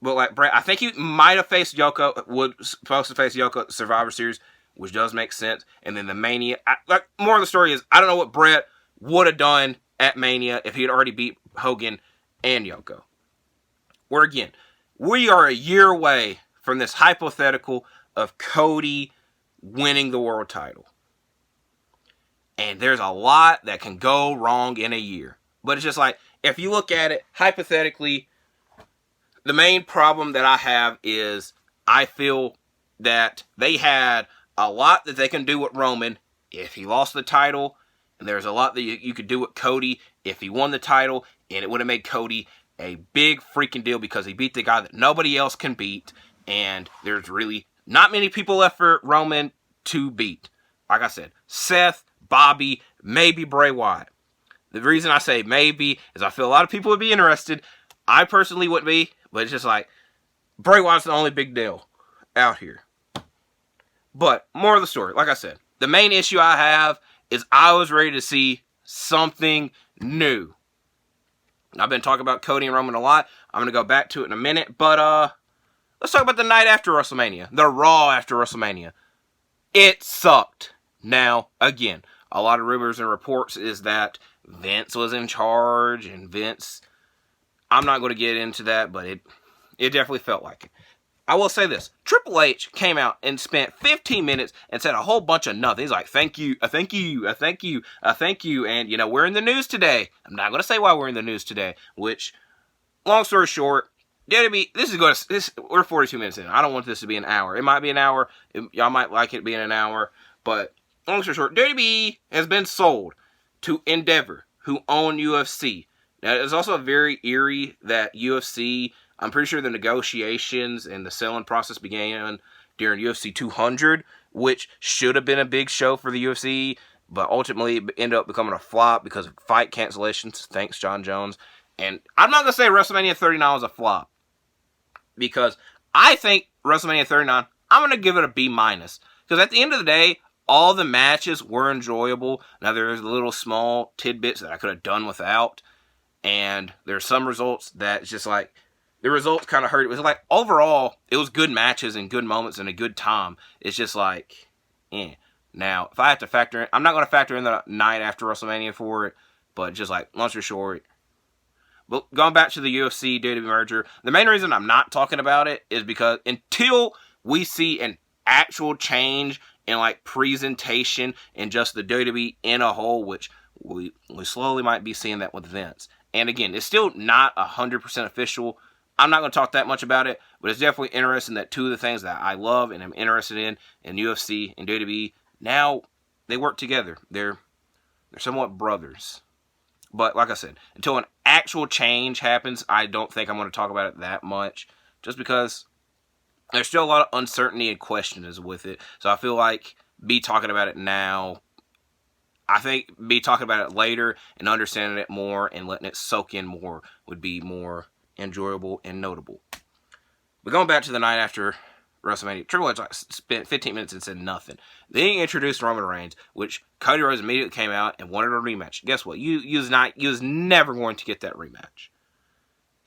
But like Brett, I think he might have faced Yoko, supposed to face Yoko at the Survivor Series, which does make sense. And then the Mania, more of the story is, I don't know what Brett would have done at Mania if he had already beat Hogan and Yoko. Where again, we are a year away from this hypothetical of Cody winning the world title. And there's a lot that can go wrong in a year. But it's just like, if you look at it hypothetically, the main problem that I have is I feel that they had a lot that they can do with Roman if he lost the title, and there's a lot that you could do with Cody if he won the title, and it would have made Cody a big freaking deal because he beat the guy that nobody else can beat, and there's really not many people left for Roman to beat. Like I said, Seth, Bobby, maybe Bray Wyatt. The reason I say maybe is I feel a lot of people would be interested. I personally wouldn't be, but it's just like, Bray Wyatt's the only big deal out here. But, more of the story. Like I said, the main issue I have is I was ready to see something new. I've been talking about Cody and Roman a lot. I'm going to go back to it in a minute. But, let's talk about the night after WrestleMania. The Raw after WrestleMania. It sucked. Now, again, a lot of rumors and reports is that Vince was in charge, and Vince, I'm not going to get into that, but it definitely felt like it. I will say this. Triple H came out and spent 15 minutes and said a whole bunch of nothing. He's like, thank you, thank you, thank you, thank you. And, we're in the news today. I'm not going to say why we're in the news today, which, long story short, we're 42 minutes in. I don't want this to be an hour. It might be an hour. Y'all might like it being an hour. But, long story short, WWE has been sold to Endeavor, who own UFC. Now, it's also very eerie that UFC, I'm pretty sure the negotiations and the selling process began during UFC 200, which should have been a big show for the UFC, but ultimately it ended up becoming a flop because of fight cancellations. Thanks, John Jones. And I'm not going to say WrestleMania 39 was a flop, because I think WrestleMania 39, I'm going to give it a B-. Because at the end of the day, all the matches were enjoyable. Now, there's little small tidbits that I could have done without, and there's some results that it's just like, the results kind of hurt. It was like, overall, it was good matches and good moments and a good time. It's just like, Now, if I have to factor in, I'm not going to factor in the night after WrestleMania for it, but just like, long story short. But going back to the UFC WWE merger, the main reason I'm not talking about it is because until we see an actual change in like presentation and just the WWE in a whole, which we slowly might be seeing that with Vince. And again, it's still not 100% official. I'm not going to talk that much about it, but it's definitely interesting that two of the things that I love and am interested in UFC and WWE, now they work together. They're somewhat brothers. But like I said, until an actual change happens, I don't think I'm going to talk about it that much, just because there's still a lot of uncertainty and questions with it. So I feel like me talking about it now, I think me talking about it later and understanding it more and letting it soak in more would be more enjoyable and notable. But going back to the night after WrestleMania, Triple H spent 15 minutes and said nothing. Then he introduced Roman Reigns, which Cody Rhodes immediately came out and wanted a rematch. Guess what? You was never going to get that rematch.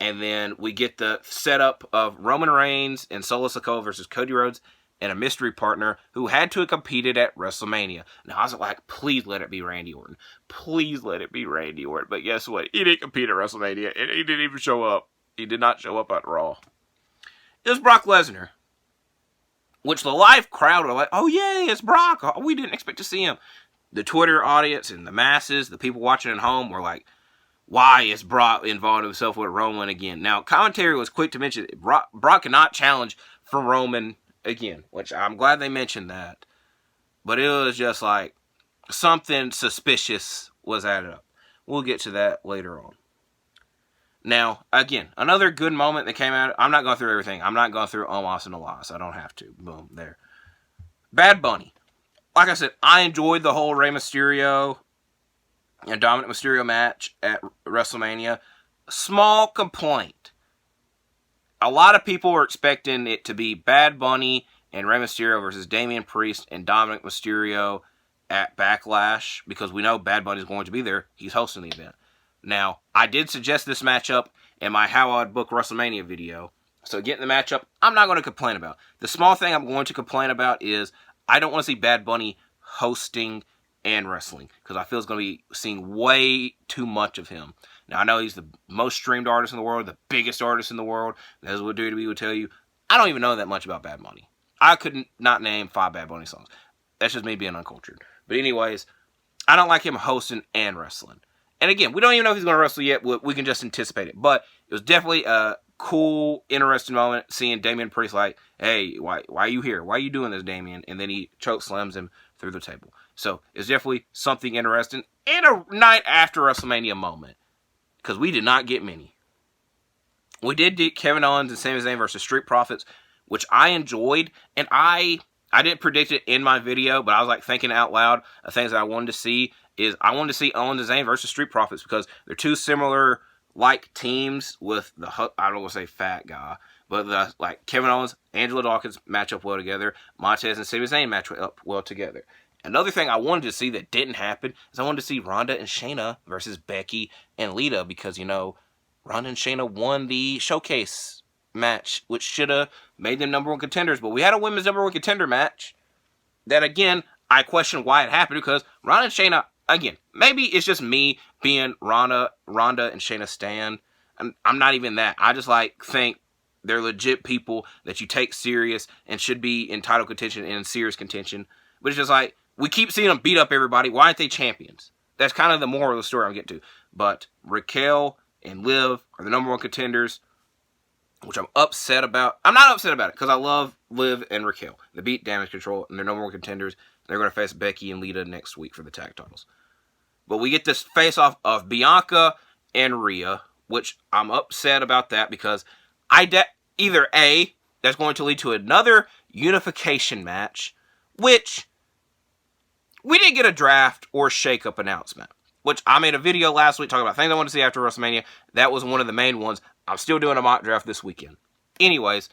And then we get the setup of Roman Reigns and Solo Sikoa versus Cody Rhodes and a mystery partner who had to have competed at WrestleMania. Now, I was like, please let it be Randy Orton. Please let it be Randy Orton. But guess what? He didn't compete at WrestleMania, and he didn't even show up. He did not show up at Raw. It was Brock Lesnar, which the live crowd were like, oh, yay, it's Brock. Oh, we didn't expect to see him. The Twitter audience and the masses, the people watching at home were like, why is Brock involved himself with Roman again? Now, commentary was quick to mention Brock cannot challenge for Roman again, which I'm glad they mentioned that. But it was just like something suspicious was added up. We'll get to that later on. Now, again, another good moment that came out. I'm not going through everything. I'm not going through Omos and Elias. I don't have to. Boom, there. Bad Bunny. Like I said, I enjoyed the whole Rey Mysterio and Dominic Mysterio match at WrestleMania. Small complaint. A lot of people were expecting it to be Bad Bunny and Rey Mysterio versus Damian Priest and Dominic Mysterio at Backlash, because we know Bad Bunny is going to be there. He's hosting the event. Now, I did suggest this matchup in my How I'd Book WrestleMania video. So getting the matchup, I'm not going to complain about. The small thing I'm going to complain about is I don't want to see Bad Bunny hosting and wrestling, because I feel it's going to be seeing way too much of him. Now, I know he's the most streamed artist in the world, the biggest artist in the world. As what WWE would tell you, I don't even know that much about Bad Bunny. I could not name 5 Bad Bunny songs. That's just me being uncultured. But anyways, I don't like him hosting and wrestling. And again, we don't even know if he's going to wrestle yet. We can just anticipate it. But it was definitely a cool, interesting moment seeing Damian Priest like, hey, why are you here? Why are you doing this, Damian? And then he choke slams him through the table. So it's definitely something interesting. And a night after WrestleMania moment. Because we did not get many. We did get Kevin Owens and Sami Zayn versus Street Profits, which I enjoyed. And I didn't predict it in my video, but I was like thinking out loud of things that I wanted to see. I wanted to see Owens and Zayn versus Street Profits, because they're two similar like teams with the, I don't want to say fat guy, but the like Kevin Owens, Angelo Dawkins match up well together. Montez and Sami Zayn match up well together. Another thing I wanted to see that didn't happen is I wanted to see Ronda and Shayna versus Becky and Lita, because, you know, Ronda and Shayna won the showcase match, which should have made them #1 contenders. But we had a women's #1 contender match that, again, I question why it happened, because Ronda and Shayna, again, maybe it's just me being Ronda and Shayna stan. I'm not even that. I just think they're legit people that you take serious and should be in title contention and in serious contention. But it's just like, we keep seeing them beat up everybody. Why aren't they champions? That's kind of the moral of the story I'm getting to. But Raquel and Liv are the #1 contenders, which I'm upset about. I'm not upset about it, because I love Liv and Raquel. They beat Damage Control, and they're #1 contenders. They're going to face Becky and Lita next week for the tag titles. But we get this face-off of Bianca and Rhea, which I'm upset about that, because either A, that's going to lead to another unification match, which we didn't get a draft or shake-up announcement, which I made a video last week talking about things I want to see after WrestleMania. That was one of the main ones. I'm still doing a mock draft this weekend. Anyways,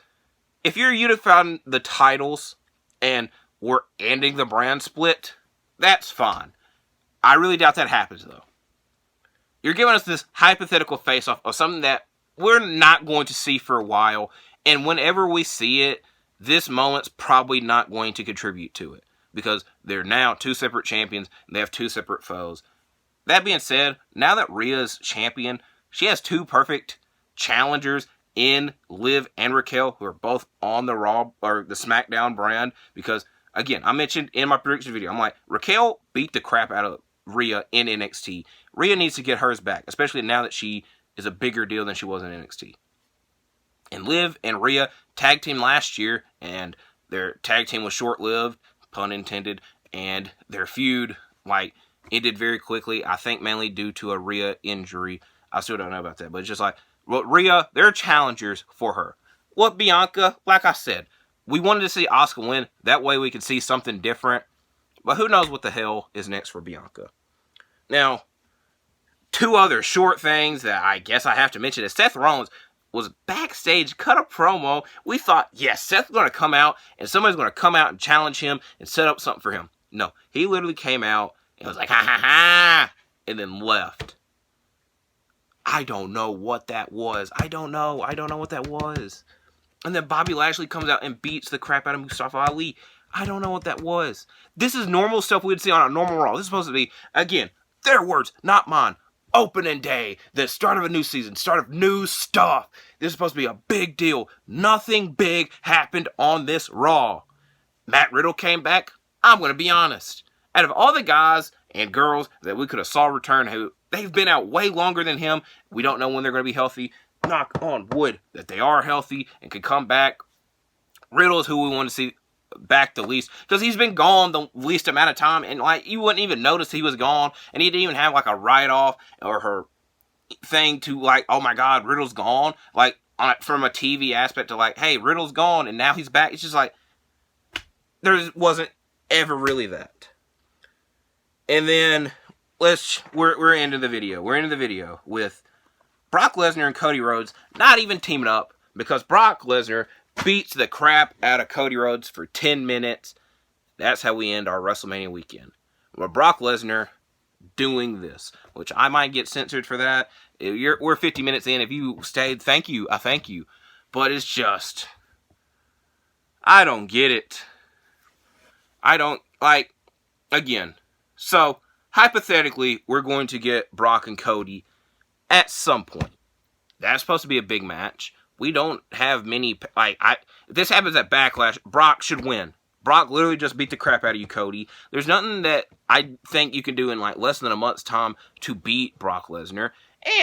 if you're unifying the titles and we're ending the brand split, that's fine. I really doubt that happens, though. You're giving us this hypothetical face-off of something that we're not going to see for a while, and whenever we see it, this moment's probably not going to contribute to it, because they're now 2 separate champions, and they have 2 separate foes. That being said, now that Rhea's champion, she has 2 perfect challengers in Liv and Raquel, who are both on the Raw or the SmackDown brand, because, again, I mentioned in my prediction video, I'm like, Raquel beat the crap out of Rhea in NXT. Rhea needs to get hers back, especially now that she is a bigger deal than she was in NXT. And Liv and Rhea tag team last year, and their tag team was short-lived, pun intended, and their feud, ended very quickly, I think mainly due to a Rhea injury. I still don't know about that, but it's just like, well, Rhea, they're challengers for her. Well, Bianca, like I said, we wanted to see Asuka win. That way we could see something different. But who knows what the hell is next for Bianca. Now, 2 other short things that I guess I have to mention is Seth Rollins was backstage, cut a promo. We thought, yes, Seth's going to come out, and somebody's going to come out and challenge him and set up something for him. No, he literally came out and was like, ha ha ha, and then left. I don't know what that was. I don't know what that was. And then Bobby Lashley comes out and beats the crap out of Mustafa Ali. I don't know what that was. This is normal stuff we'd see on a normal Raw. This is supposed to be, again, their words, not mine. Opening day, the start of a new season, start of new stuff. This is supposed to be a big deal. Nothing big happened on this Raw. Matt Riddle came back. I'm going to be honest. Out of all the guys and girls that we could have saw return, who they've been out way longer than him, we don't know when they're going to be healthy. Knock on wood that they are healthy and can come back. Riddle is who we want to see back the least, because he's been gone the least amount of time, and like you wouldn't even notice he was gone, and he didn't even have like a write-off or her thing to like, oh my god, Riddle's gone, like from a TV aspect to like, hey, Riddle's gone and now he's back. It's just like there wasn't ever really that. And then we're into the video. We're into the video with Brock Lesnar and Cody Rhodes not even teaming up, because Brock Lesnar beats the crap out of Cody Rhodes for 10 minutes. That's how we end our WrestleMania weekend. With Brock Lesnar doing this, which I might get censored for that. We're 50 minutes in. If you stayed, thank you. I thank you. But it's just, I don't get it. I don't, like, again. So, hypothetically, we're going to get Brock and Cody at some point. That's supposed to be a big match. We don't have many, like, if this happens at Backlash, Brock should win. Brock literally just beat the crap out of you, Cody. There's nothing that I think you can do in, like, less than a month's time to beat Brock Lesnar.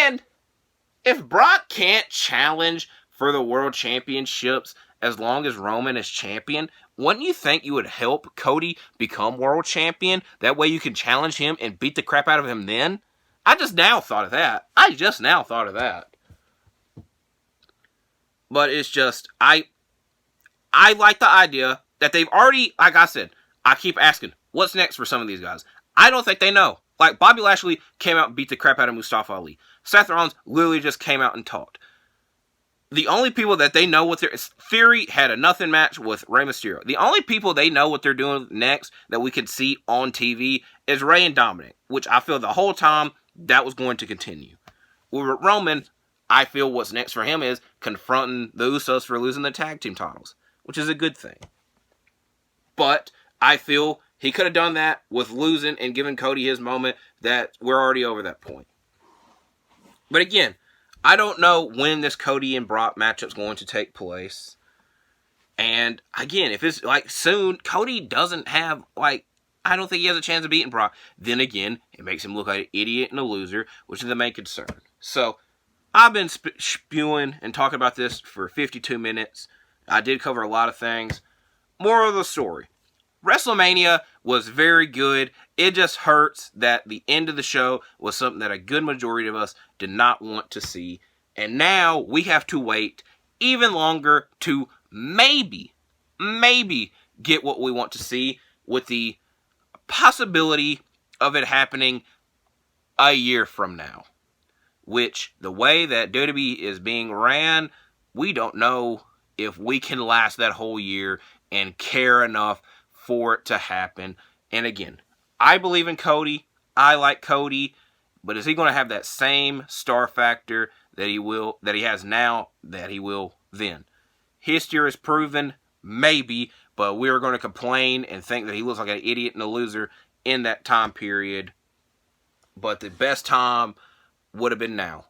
And if Brock can't challenge for the World Championships as long as Roman is champion, wouldn't you think you would help Cody become World Champion? That way you can challenge him and beat the crap out of him then? I just now thought of that. But it's just, I like the idea that they've already, like I said, I keep asking, what's next for some of these guys? I don't think they know. Like, Bobby Lashley came out and beat the crap out of Mustafa Ali. Seth Rollins literally just came out and talked. The only people that they know what their Theory had a nothing match with Rey Mysterio. The only people they know what they're doing next that we can see on TV is Rey and Dominic, which I feel the whole time that was going to continue. With Roman, I feel what's next for him is confronting the Usos for losing the tag team titles, which is a good thing. But I feel he could have done that with losing and giving Cody his moment, that we're already over that point. But again, I don't know when this Cody and Brock matchup's going to take place. And again, if it's like soon, Cody doesn't have, like, I don't think he has a chance of beating Brock. Then again, it makes him look like an idiot and a loser, which is the main concern. So, I've been spewing and talking about this for 52 minutes. I did cover a lot of things. Moral of the story. WrestleMania was very good. It just hurts that the end of the show was something that a good majority of us did not want to see. And now we have to wait even longer to maybe get what we want to see, with the possibility of it happening a year from now. Which, the way that WWE is being ran, we don't know if we can last that whole year and care enough for it to happen. And again, I believe in Cody. I like Cody. But is he going to have that same star factor that he has now, that he will then? History has proven, maybe, but we're going to complain and think that he looks like an idiot and a loser in that time period. But the best time would have been now.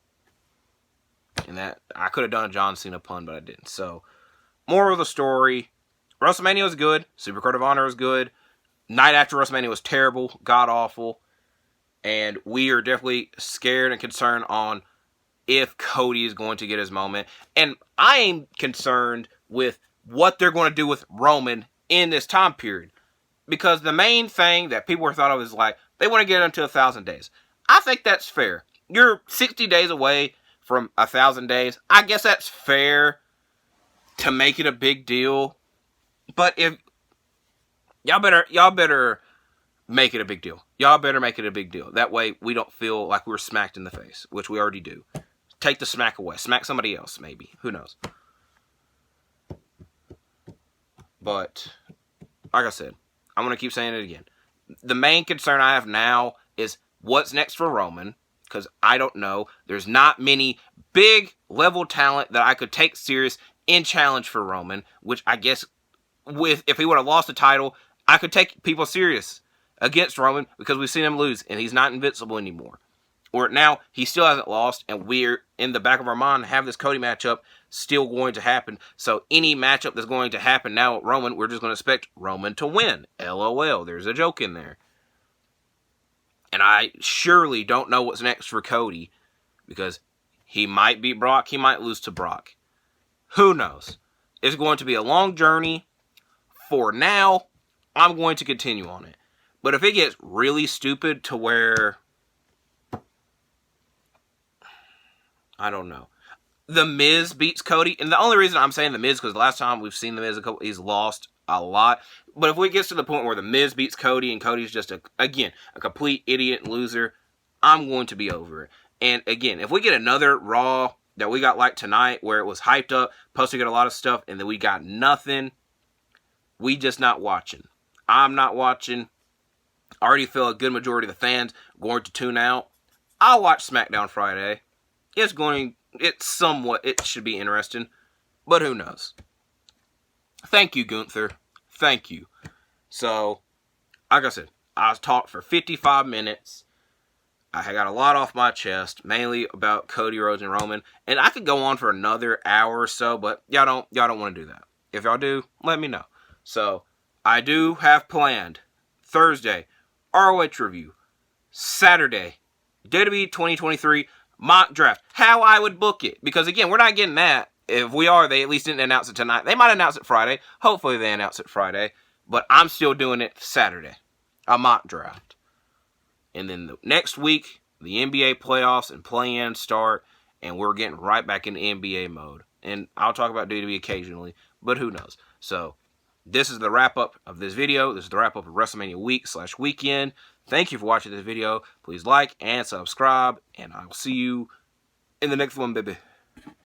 And that, I could have done a John Cena pun, but I didn't. So, moral of the story, WrestleMania was good. Supercard of Honor was good. Night after WrestleMania was terrible, god-awful. And we are definitely scared and concerned on if Cody is going to get his moment. And I am concerned with what they're going to do with Roman in this time period. Because the main thing that people were thought of is like, they want to get him to 1,000 days. I think that's fair. You're 60 days away from 1,000 days. I guess that's fair to make it a big deal. But if y'all better make it a big deal. Y'all better make it a big deal. That way we don't feel like we're smacked in the face, which we already do. Take the smack away. Smack somebody else, maybe. Who knows? But like I said, I'm going to keep saying it again. The main concern I have now is what's next for Roman. Because I don't know. There's not many big level talent that I could take serious in challenge for Roman. Which I guess, if he would have lost the title, I could take people serious against Roman, because we've seen him lose and he's not invincible anymore. Or now he still hasn't lost, and we're in the back of our mind have this Cody matchup still going to happen. So any matchup that's going to happen now with Roman, we're just going to expect Roman to win. LOL. There's a joke in there. And I surely don't know what's next for Cody, because he might beat Brock, he might lose to Brock. Who knows? It's going to be a long journey. For now, I'm going to continue on it. But if it gets really stupid to where, I don't know, The Miz beats Cody, and the only reason I'm saying The Miz because the last time we've seen The Miz, he's lost a lot. But if we get to the point where The Miz beats Cody and Cody's just, a complete idiot and loser, I'm going to be over it. And again, if we get another Raw that we got like tonight where it was hyped up, plus we get a lot of stuff, and then we got nothing, we just not watching. I'm not watching. I already feel a good majority of the fans going to tune out. I'll watch SmackDown Friday. It should be interesting, but who knows? Thank you, Gunther. Thank you. So, like I said, I talked for 55 minutes. I got a lot off my chest, mainly about Cody Rhodes and Roman, and I could go on for another hour or so, but y'all don't want to do that. If y'all do, let me know. So, I do have planned Thursday, ROH review, Saturday, WWE 2023 mock draft, how I would book it. Because again, we're not getting that. If we are, they at least didn't announce it tonight. They might announce it Friday. Hopefully they announce it Friday. But I'm still doing it Saturday. A mock draft. And then the next week, the NBA playoffs and play-in start. And we're getting right back into NBA mode. And I'll talk about WWE occasionally. But who knows. So, this is the wrap-up of this video. This is the wrap-up of WrestleMania week/weekend. Thank you for watching this video. Please like and subscribe. And I'll see you in the next one, baby.